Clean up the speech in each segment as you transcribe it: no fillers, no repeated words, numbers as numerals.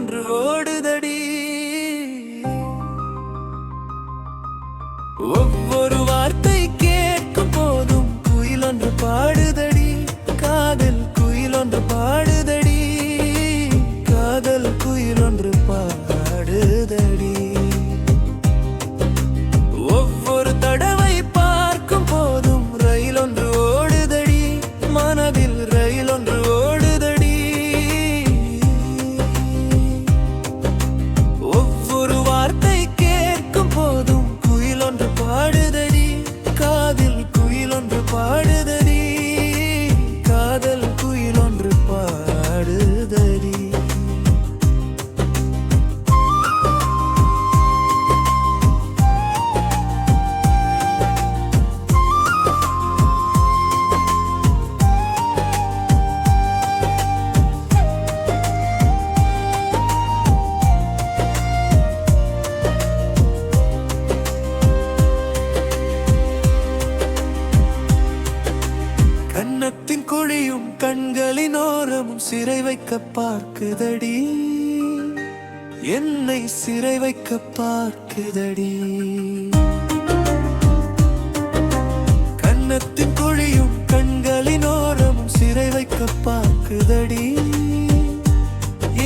ஒன்று ஓடுதடி. ஒவ்வொரு வார்த்தை கேட்கும் போதும் குயில் ஒன்று பாடுதடி. காதல் குயில் ஒன்று பாடுதடி. காதல் குயில் ஒன்று பாடுதடி. ஒவ்வொரு தடவை பார்க்கும் போதும் ரயில் ஒன்று ஓடுதடி. மனதில் ரயில் ஒன்று ஓடுதடி. ஒவ்வொரு வார்த்தை கேட்கும் போதும் குயில் ஒன்று பாடுதடி. காதில் குயில் ஒன்று பாடுதடி. காதல் குயில் ஒன்று பாடுதடி. கன்னத்தின் குழியும் கண்களின் ஓரமும் சிறை வைக்க பார்க்குதடி. என்னை சிறை வைக்க பார்க்குதடி. கன்னத்தின் குழியும் கண்களின் ஓரமும் சிறை வைக்க பார்க்குதடி.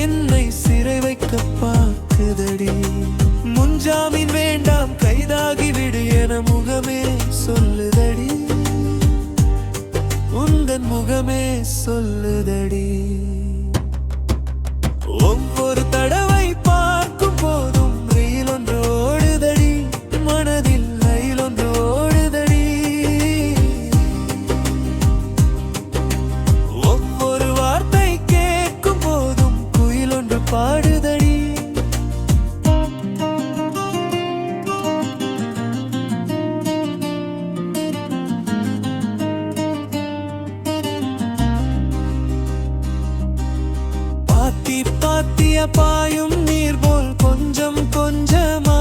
என்னை சிறை வைக்க பார்க்குதடி. முன்ஜாமீன் வேண்டாம் கைதாகி விடு என முகமே சொல்லுதடி. உந்தன் முகமே சொல்லுதடி. ஒவ்வொரு தடவை பார்க்கும் போதும் ரயில் ஒன்று ஓடுதடி. மனதில் ரயில் ஒன்று ஓடுதடி. ஒவ்வொரு வார்த்தை கேட்கும் போதும் குயில் ஒன்று பாடுதடி. பாத்திய பாயும் நீர் போல் கொஞ்சம் கொஞ்சமா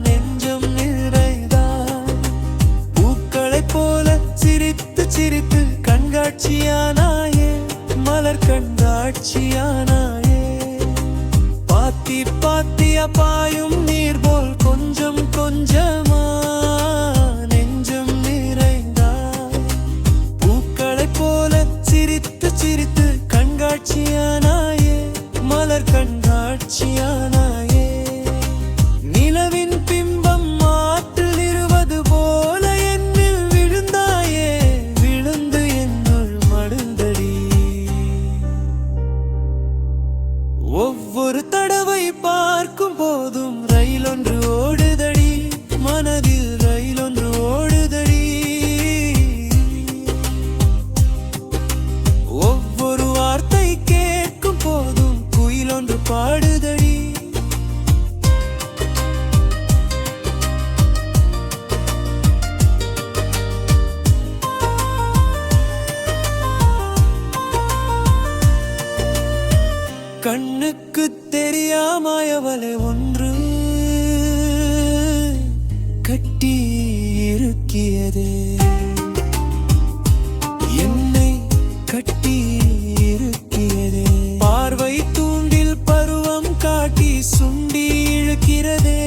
நெஞ்சம் நிறைதான். பூக்களைப் போல சிரித்து சிரித்து கண்காட்சியானாயே. மலர் கண்காட்சியானாயே. பாத்திய பாயும் நீர் போல் கொஞ்சம் கொஞ்சமா நெஞ்சம் நிறைந்தான். பூக்களைப் போல சிரித்து சிரித்து கண்காட்சியானாயே. மலர் கண்காட்சியானாயே. நிலவின் பிம்பம் மாற்றில் இருவது போல என்னில் விழுந்தாயே. விழுந்து என்னுள் மடுந்தடி. ஒவ்வொரு தடவை பார்க்கும் போதும் ரயில் ஒன்று ஓடுதடி. மனதில் ரயில் ஒன்று ஓடுதடி. ஒவ்வொரு வார்த்தை கேட்கும் போதும் குயில் ஒன்று பாடுதடி. கண்ணுக்கு தெரியாமயவளை ஒன்று கட்டி இருக்கியதே. என்னை கட்டி இருக்கியதே. பார்வை தூண்டில் பருவம் காட்டி சுண்டி இழுக்கிறதே.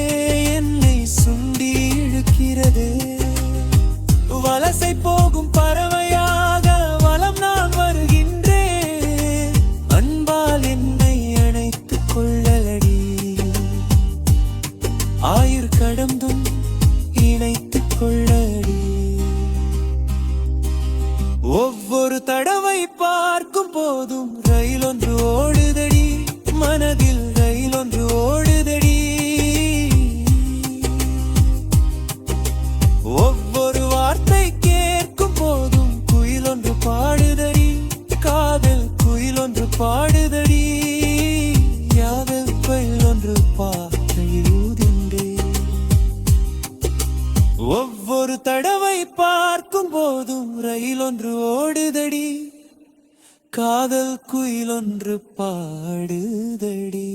என்னை சுண்டி இழுக்கிறதே. வலசை போகும் பறவையாக வலம் நான் வருகின்றேன். அன்பால் என்னை அணைத்துக் கொள்ளலடி. ஆயுர் கடந்தும் இணைத்துக் கொள்ளடி. ஒவ்வொரு தடவை பார்க்கும் போதும் ரயில் ஒன்று ஓடுதடி. மனதில் ரயில் ஒன்று ஓடுதடி. ஒவ்வொரு வார்த்தை கேட்கும் போதும் குயில் ஒன்று பாடுதடி. காதல் குயில் ஒன்று பாடுதடி. யாதல் குயில் ஒன்று பாடுதே. ஒவ்வொரு தடவை பார்க்கும் போதும் ரயில் ஒன்று ஓடுதடி. காதல் குயில் ஒன்று பாடுதடி.